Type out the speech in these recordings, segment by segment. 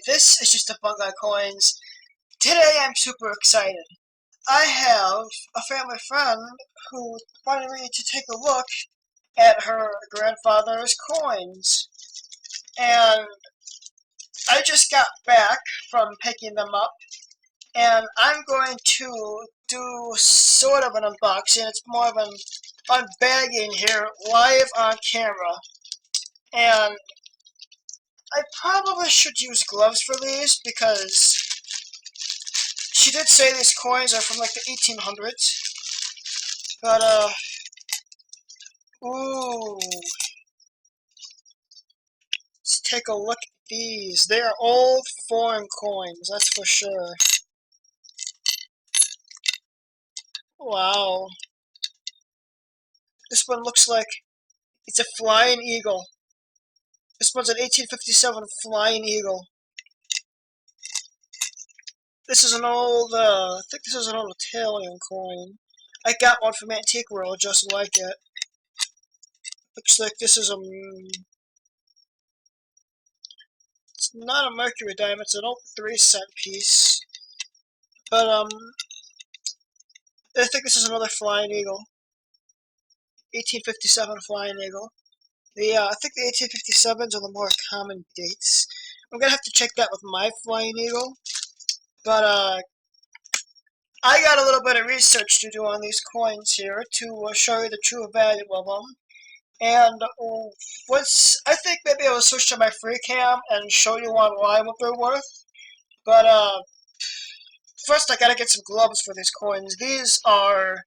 this is just a bug on coins. Today I'm super excited. I have a family friend who wanted me to take a look at her grandfather's coins. And I just got back from picking them up, and I'm going to do sort of an unboxing. It's more of an unbagging here, live on camera. And I probably should use gloves for these because she did say these coins are from like the 1800s. But, ooh. Let's take a look at these. They are old foreign coins, that's for sure. Wow. This one looks like it's a flying eagle. This one's an 1857 flying eagle. This is an old, I think this is an old Italian coin. I got one from Antique World just like it. Looks like this is it's not a mercury diamond, it's an old 3-cent piece. But, I think this is another flying eagle. 1857 flying eagle. I think the 1857s are the more common dates. I'm gonna have to check that with my flying eagle. But, I got a little bit of research to do on these coins here to show you the true value of them. And I think maybe I will switch to my free cam and show you online what they're worth. But first I gotta get some gloves for these coins. These are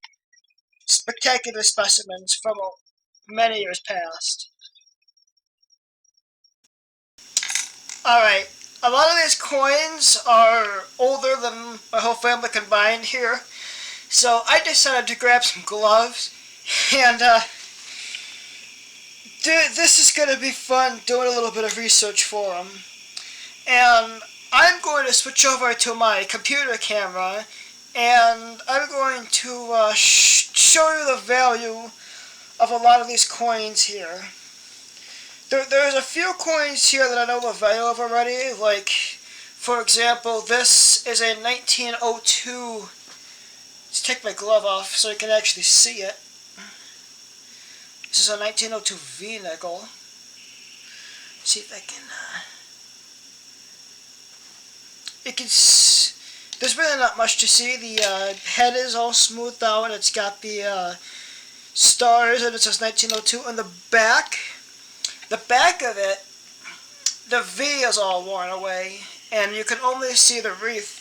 spectacular specimens from many years past. Alright, a lot of these coins are older than my whole family combined here. So I decided to grab some gloves and this is going to be fun doing a little bit of research for them. And I'm going to switch over to my computer camera and I'm going to show you the value of a lot of these coins here. There's a few coins here that I know the value of already, like, for example, this is a 1902. Let's take my glove off so you can actually see it. This is a 1902 V-nickel. See if I can, there's really not much to see. The head is all smoothed out. It's got the stars and it says 1902. On the back of it, the V is all worn away and you can only see the wreath.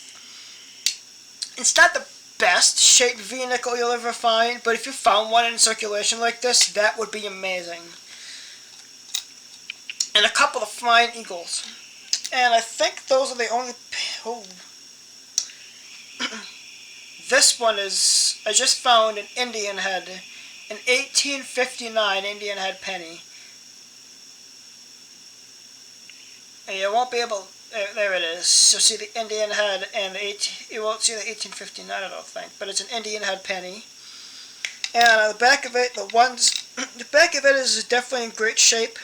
It's not the best shaped V-nickel you'll ever find, but if you found one in circulation like this, that would be amazing. And a couple of flying eagles. And I think those are the only... Oh. This one is... I just found an Indian head. An 1859 Indian head penny. And you won't be able... There it is. You'll see the Indian head and you won't see the 1859, I don't think, but it's an Indian head penny. And on the back of it, the back of it is definitely in great shape.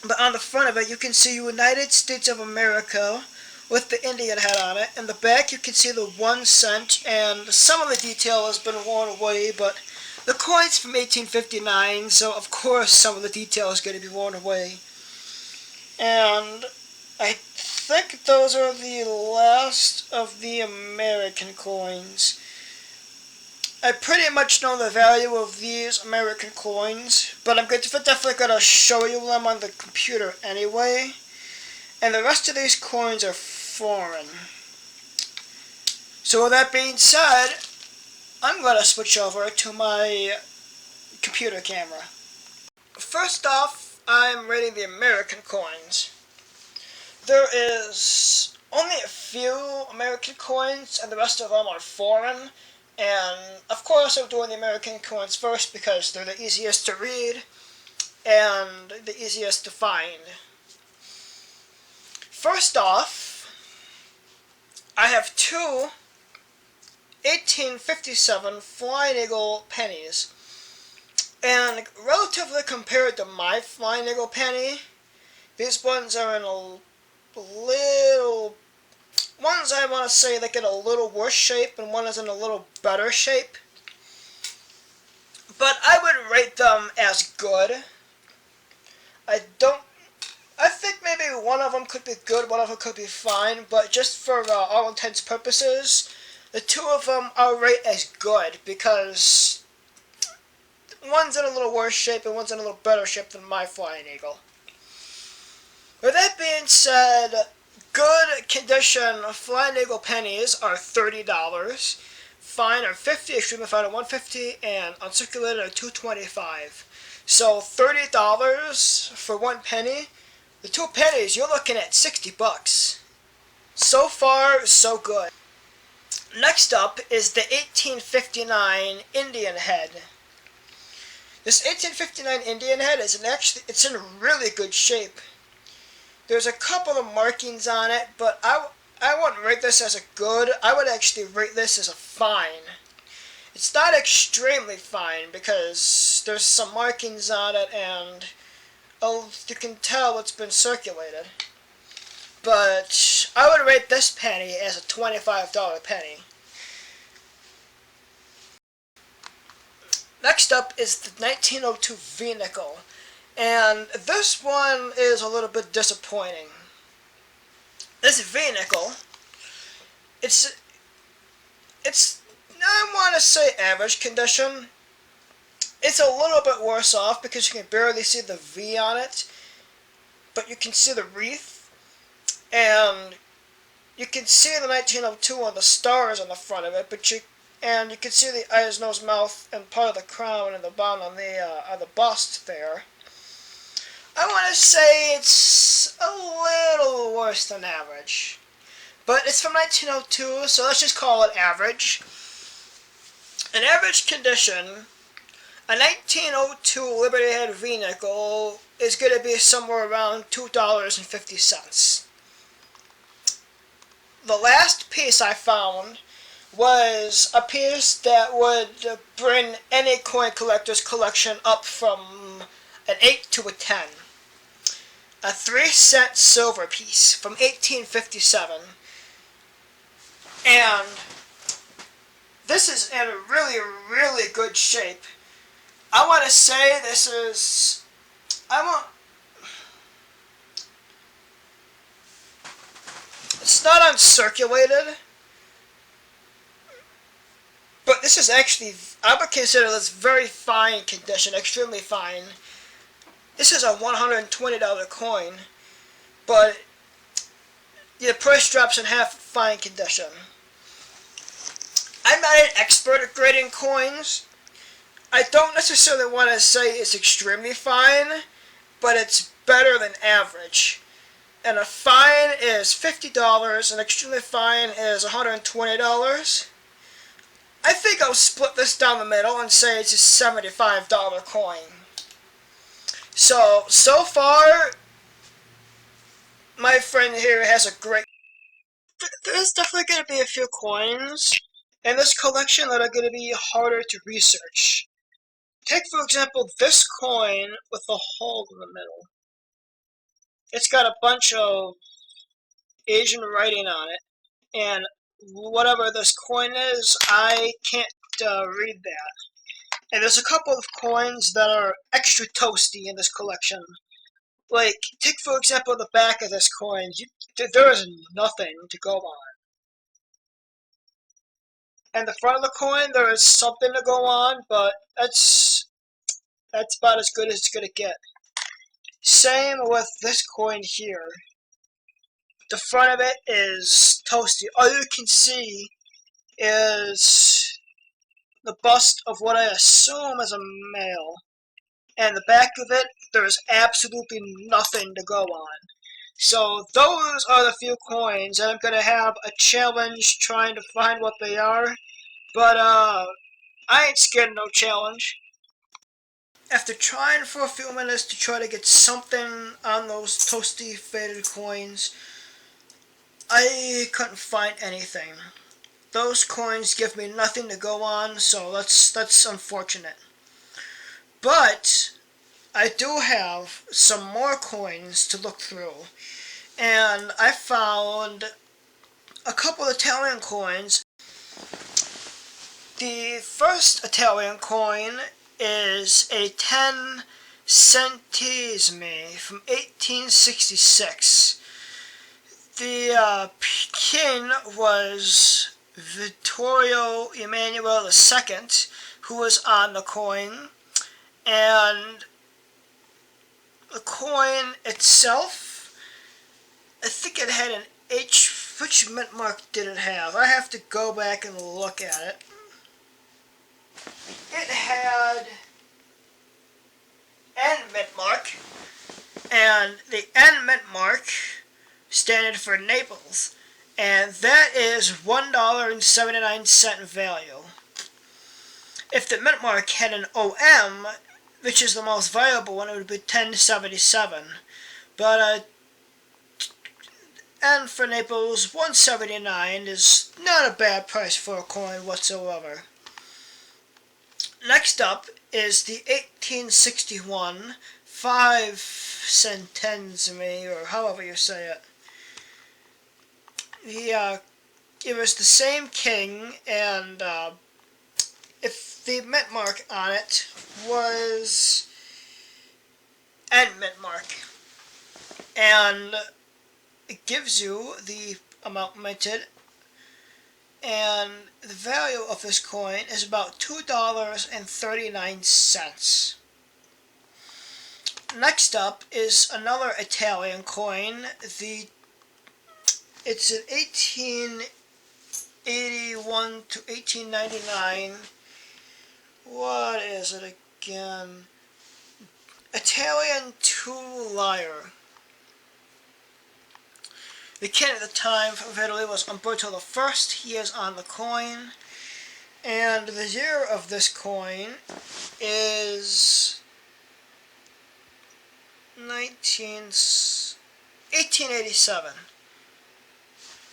But on the front of it, you can see United States of America with the Indian head on it. In the back, you can see the 1 cent, and some of the detail has been worn away, but the coin's from 1859, so of course some of the detail is going to be worn away. And I think those are the last of the American coins. I pretty much know the value of these American coins, but I'm definitely going to show you them on the computer anyway. And the rest of these coins are foreign. So with that being said, I'm going to switch over to my computer camera. First off, I'm rating the American coins. There is only a few American coins, and the rest of them are foreign. And, of course, I'm doing the American coins first because they're the easiest to read and the easiest to find. First off, I have two 1857 Flying Eagle pennies. And relatively compared to my Flying Eagle penny, these ones are in a little, ones I want to say they get a little worse shape and one is in a little better shape. But I would rate them as good. I don't, I think maybe one of them could be good, one of them could be fine, but just for all intents and purposes, the two of them I'll rate as good because one's in a little worse shape and one's in a little better shape than my Flying Eagle. With that being said, good condition Flying Eagle pennies are $30. Fine are $50, extremely fine are $150, and uncirculated are $225. So $30 for one penny. The two pennies, you're looking at $60. So far, so good. Next up is the 1859 Indian head. This 1859 Indian head is it's in really good shape. There's a couple of markings on it, but I wouldn't rate this as a good. I would actually rate this as a fine. It's not extremely fine because there's some markings on it and you can tell it's been circulated. But I would rate this penny as a $25 penny. Next up is the 1902 V-nickel. And this one is a little bit disappointing. This V-nickel, it's I want to say average condition. It's a little bit worse off because you can barely see the V on it, but you can see the wreath, and you can see the 1902 on the stars on the front of it, and you can see the eyes, nose, mouth, and part of the crown and the bottom of the bust there. I want to say it's a little worse than average. But it's from 1902, so let's just call it average. In average condition, a 1902 Liberty Head V-nickel is going to be somewhere around $2.50. The last piece I found was a piece that would bring any coin collector's collection up from an 8 to a 10. A 3-cent silver piece from 1857. And this is in really, really good shape. I want to say this is, it's not uncirculated, but this is actually, I would consider this very fine condition, extremely fine. This is a $120 coin, but the price drops in half fine condition. I'm not an expert at grading coins. I don't necessarily want to say it's extremely fine, but it's better than average. And a fine is $50, and extremely fine is $120. I think I'll split this down the middle and say it's a $75 coin. So far, my friend here has a great... There's definitely going to be a few coins in this collection that are going to be harder to research. Take, for example, this coin with a hole in the middle. It's got a bunch of Asian writing on it, and whatever this coin is, I can't read that. And there's a couple of coins that are extra toasty in this collection. Like, take for example the back of this coin. There is nothing to go on. And the front of the coin, there is something to go on, but that's about as good as it's gonna get. Same with this coin here. The front of it is toasty. All you can see is the bust of what I assume is a male. And the back of it, there is absolutely nothing to go on. So those are the few coins, and I'm going to have a challenge trying to find what they are. But I ain't scared of no challenge. After trying for a few minutes to try to get something on those toasty faded coins, I couldn't find anything. Those coins give me nothing to go on, so that's unfortunate. But I do have some more coins to look through. and I found a couple Italian coins. The first Italian coin is a 10 centesimi from 1866. The king was Vittorio Emanuele II, who was on the coin, and the coin itself, I think it had an H. Which mint mark did it have? I have to go back and look at it. It had N mint mark, and the N mint mark standard for Naples, and that is $1.79 value. If the mint mark had an OM, which is the most valuable one, it would be $10.77. But N for Naples, $1.79 is not a bad price for a coin whatsoever. Next up is the 1861 5 centesimi, or however you say it. It was the same king, and if the mint mark on it was N mint mark, and it gives you the amount minted, and the value of this coin is about $2.39. Next up is another Italian coin. It's an 1881 to 1899. What is it again? Italian 2 lire. The king at the time of Italy was Umberto I. He is on the coin. And the year of this coin is 1887.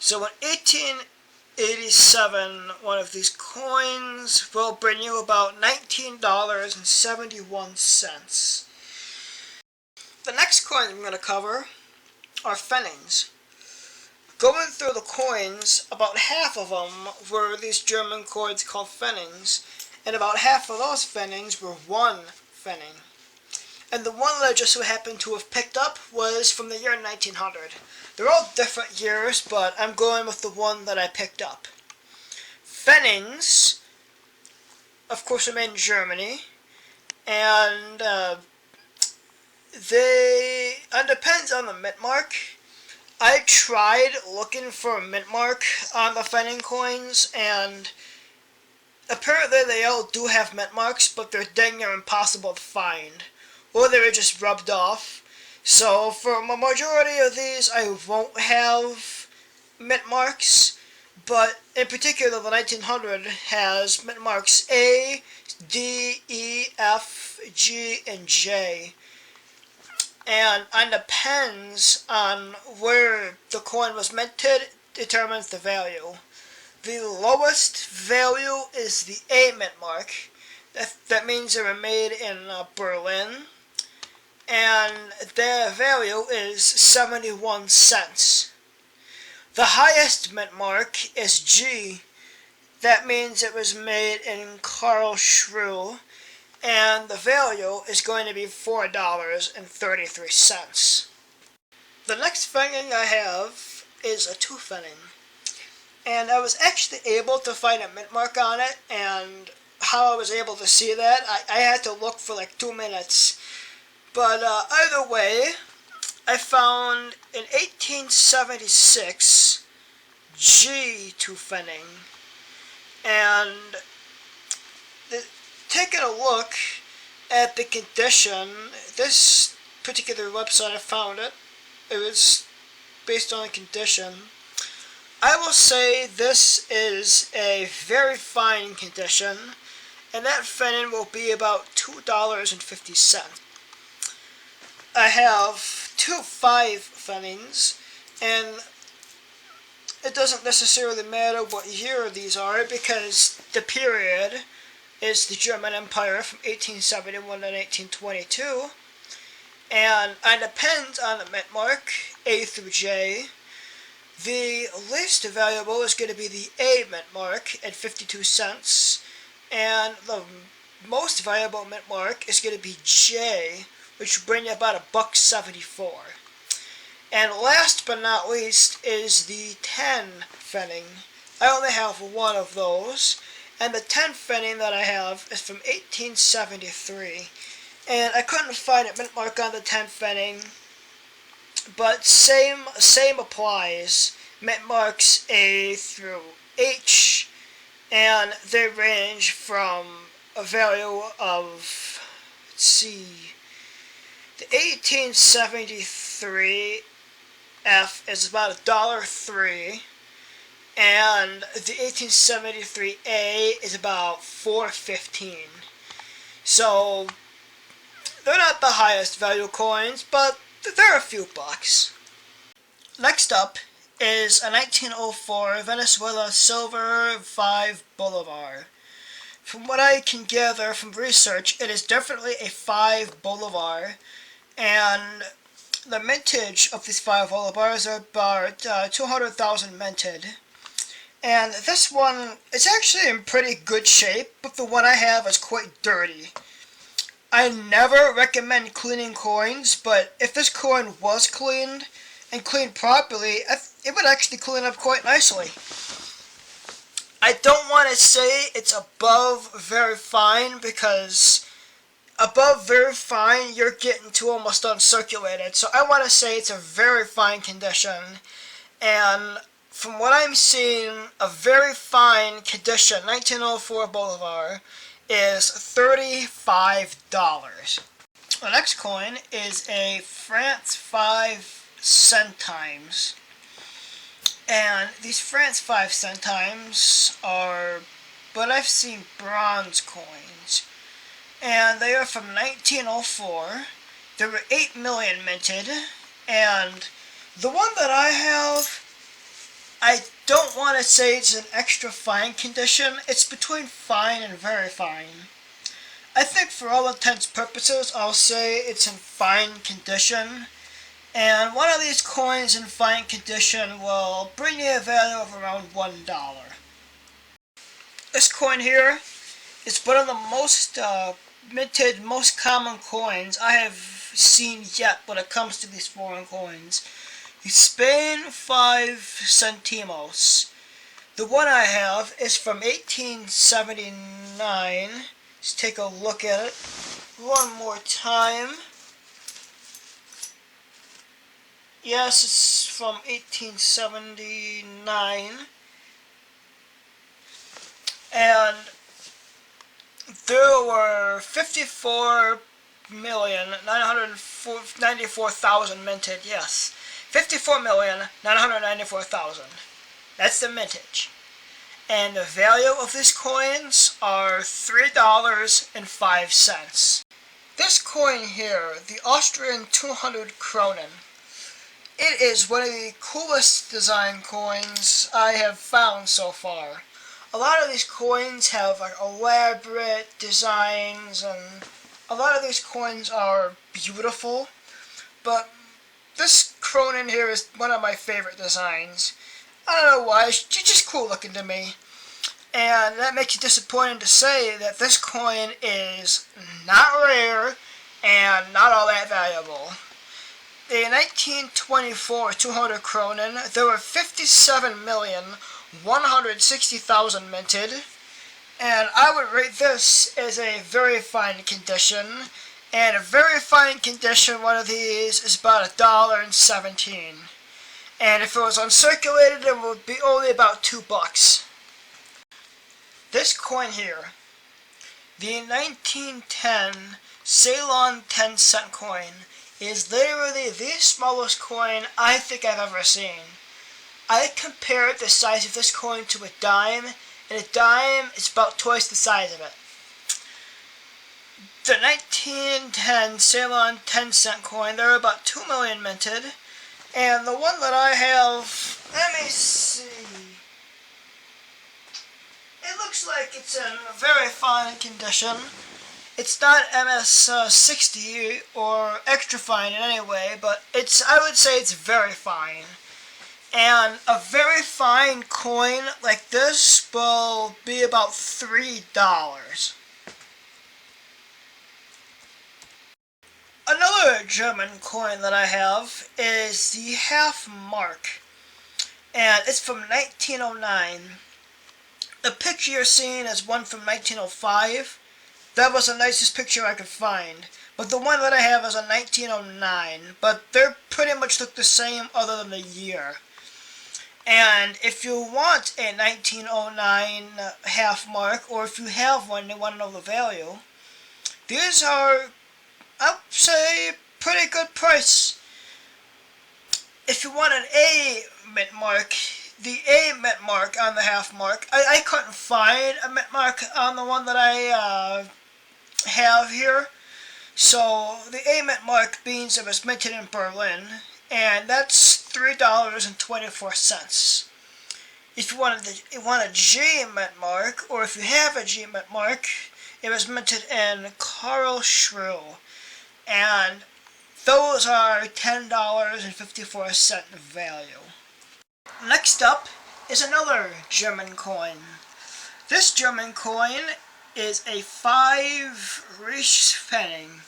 So in 1887, one of these coins will bring you about $19.71. The next coins I'm going to cover are pfennigs. Going through the coins, about half of them were these German coins called pfennigs, and about half of those pfennigs were one pfennig. And the one that I just so happened to have picked up was from the year 1900. They're all different years, but I'm going with the one that I picked up. Pfennigs, of course, are made in Germany, and it depends on the mint mark. I tried looking for a mint mark on the pfennig coins, and apparently they all do have mint marks, but they're dang near impossible to find, or they were just rubbed off. So for a majority of these, I won't have mint marks, but in particular the 1900 has mint marks A, D, E, F, G, and J. And it depends on where the coin was minted, determines the value. The lowest value is the A mint mark. That means they were made in Berlin. And their value is 71 cents. The highest mint mark is G. That means it was made in Karlsruhe, and the value is going to be $4.33. The next pfennig I have is a 2 pfennig, and I was actually able to find a mint mark on it, and how I was able to see that, I had to look for like 2 minutes. But either way, I found in 1876 G2 pfennig, and taking a look at the condition, this particular website I found it was based on the condition. I will say this is a very fine condition, and that pfennig will be about $2.50. I have 2 5 pfennigs, and it doesn't necessarily matter what year these are, because the period is the German Empire from 1871 to 1822, and it depends on the mint mark, A through J. The least valuable is going to be the A mint mark at 52 cents, and the most valuable mint mark is going to be J, which will bring you about $1.74. And last but not least is the 10 pfennig. I only have one of those, and the 10 pfennig that I have is from 1873. And I couldn't find a mint mark on the 10 pfennig, but same applies. Mint marks A through H, and they range from a value of, let's see, the 1873 F is about $1.03, and the 1873 A is about $4.15. So they're not the highest value coins, but they're a few bucks. Next up is a 1904 Venezuela Silver 5 Bolivar. From what I can gather from research, it is definitely a 5 Bolivar, and the mintage of these 5 Bolivars are about 200,000 minted. And this one is actually in pretty good shape, but the one I have is quite dirty. I never recommend cleaning coins, but if this coin was cleaned, and cleaned properly, it would actually clean up quite nicely. I don't want to say it's above very fine, because above very fine, you're getting to almost uncirculated. So I want to say it's a very fine condition, and from what I'm seeing, a very fine condition 1904 Bolivar is $35. The next coin is a France 5 centimes. And these France 5 centimes are what I've seen bronze coins. And they are from 1904. There were 8 million minted. And the one that I have, I don't want to say it's in extra fine condition. It's between fine and very fine. I think for all intents and purposes, I'll say it's in fine condition. And one of these coins in fine condition will bring you a value of around $1. This coin here is one of the most minted, most common coins I have seen yet when it comes to these foreign coins. The Spain 5 centimos. The one I have is from 1879. Let's take a look at it one more time. Yes, it's from 1879. And there were 54,994,000 minted, yes. 54,994,000. That's the mintage. And the value of these coins are $3.05. This coin here, the Austrian 200 Kronen, it is one of the coolest design coins I have found so far. A lot of these coins have like elaborate designs, and a lot of these coins are beautiful, but this Kronen here is one of my favorite designs. I don't know why, it's just cool looking to me. And that makes it disappointing to say that this coin is not rare and not all that valuable. In 1924 200 Kronen, there were 57,160,000 minted, and I would rate this as a very fine condition. And a very fine condition one of these is about $1.17. And if it was uncirculated, it would be only about $2. This coin here, the 1910 Ceylon 10-cent coin, is literally the smallest coin I think I've ever seen. I compared the size of this coin to a dime, and a dime is about twice the size of it. The 1910 Ceylon 10-cent coin, there are about 2 million minted, and the one that I have, let me see, it looks like it's in very fine condition. It's not MS60 or extra fine in any way, but I would say it's very fine. And a very fine coin like this will be about $3. Another German coin that I have is the half mark, and it's from 1909. The picture you're seeing is one from 1905. That was the nicest picture I could find. But the one that I have is a 1909. But they pretty much look the same other than the year. And if you want a 1909 half mark, or if you have one and you want to know the value, these are, I'd say, pretty good price. If you want an A mint mark, the A mint mark on the half mark, I couldn't find a mint mark on the one that I have here. So the A mint mark means it was minted in Berlin, and that's $3.24. If you want a G mint mark, or if you have a G mint mark, it was minted in Karlsruhe, and those are $10.54 value. Next up is another German coin. This German coin is a 5 Reichspfennig,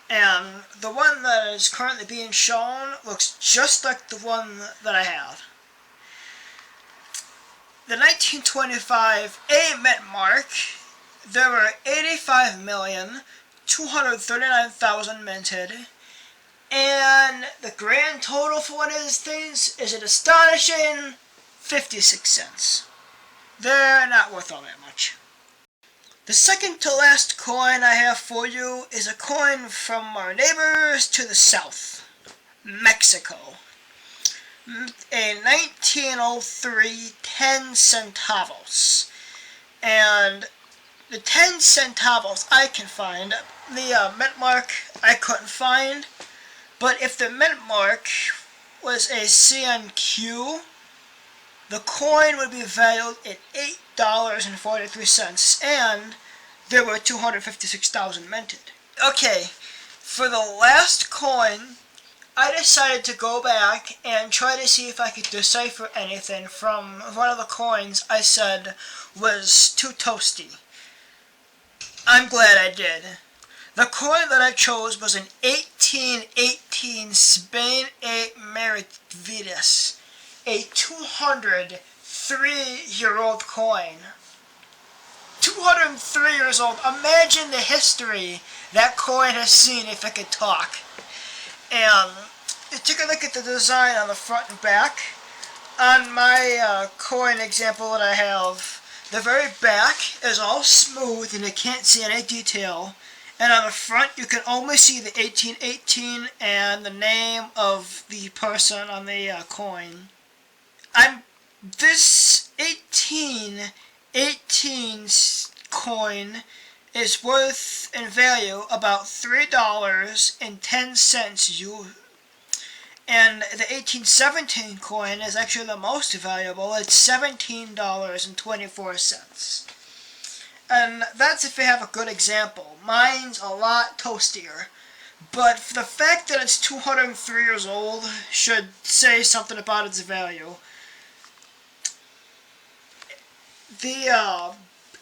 and the one that is currently being shown looks just like the one that I have. The 1925 A mint mark, there were 85,239,000 minted, and the grand total for one of these things is an astonishing 56 cents. They're not worth all that much. The second to last coin I have for you is a coin from our neighbors to the south, Mexico. A 1903 10 centavos. And the 10 centavos I can find, the mint mark I couldn't find, but if the mint mark was a CNQ, the coin would be valued at $8.43, and there were 256,000 minted. Okay, for the last coin, I decided to go back and try to see if I could decipher anything from one of the coins I said was too toasty. I'm glad I did. The coin that I chose was an 1818 Spain 8 Meravides, a 203-year-old coin. 203 years old. Imagine the history that coin has seen if it could talk. And take a look at the design on the front and back. On my coin example that I have, the very back is all smooth and you can't see any detail. And on the front you can only see the 1818 and the name of the person on the coin. This 1818 coin is worth in value about $3.10. And the 1817 coin is actually the most valuable. It's $17.24. And that's if you have a good example. Mine's a lot toastier. But the fact that it's 203 years old should say something about its value. The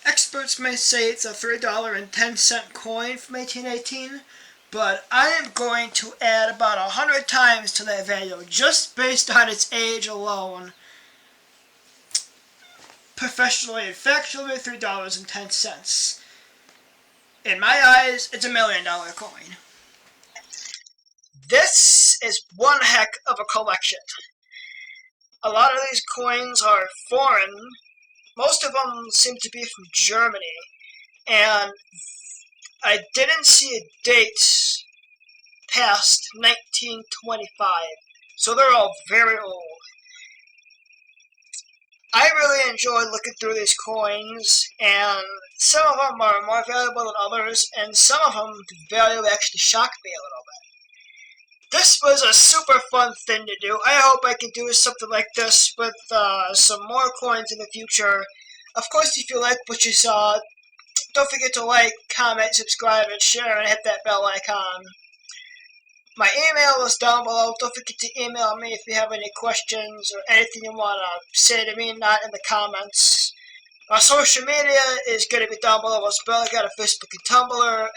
experts may say it's a $3.10 coin from 1818, but I am going to add about 100 times to that value just based on its age alone. Professionally and factually, $3.10. In my eyes, it's $1 million coin. This is one heck of a collection. A lot of these coins are foreign. Most of them seem to be from Germany, and I didn't see a date past 1925, so they're all very old. I really enjoy looking through these coins, and some of them are more valuable than others, and some of them, the value actually shocked me a little bit. This was a super fun thing to do. I hope I can do something like this with some more coins in the future. Of course, if you like what you saw, don't forget to like, comment, subscribe, and share, and hit that bell icon. My email is down below. Don't forget to email me if you have any questions or anything you want to say to me, not in the comments. My social media is going to be down below as well. I got a Facebook and Tumblr.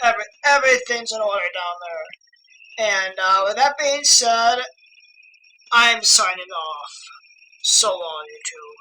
Everything's in order down there. And with that being said, I'm signing off. So long, YouTube.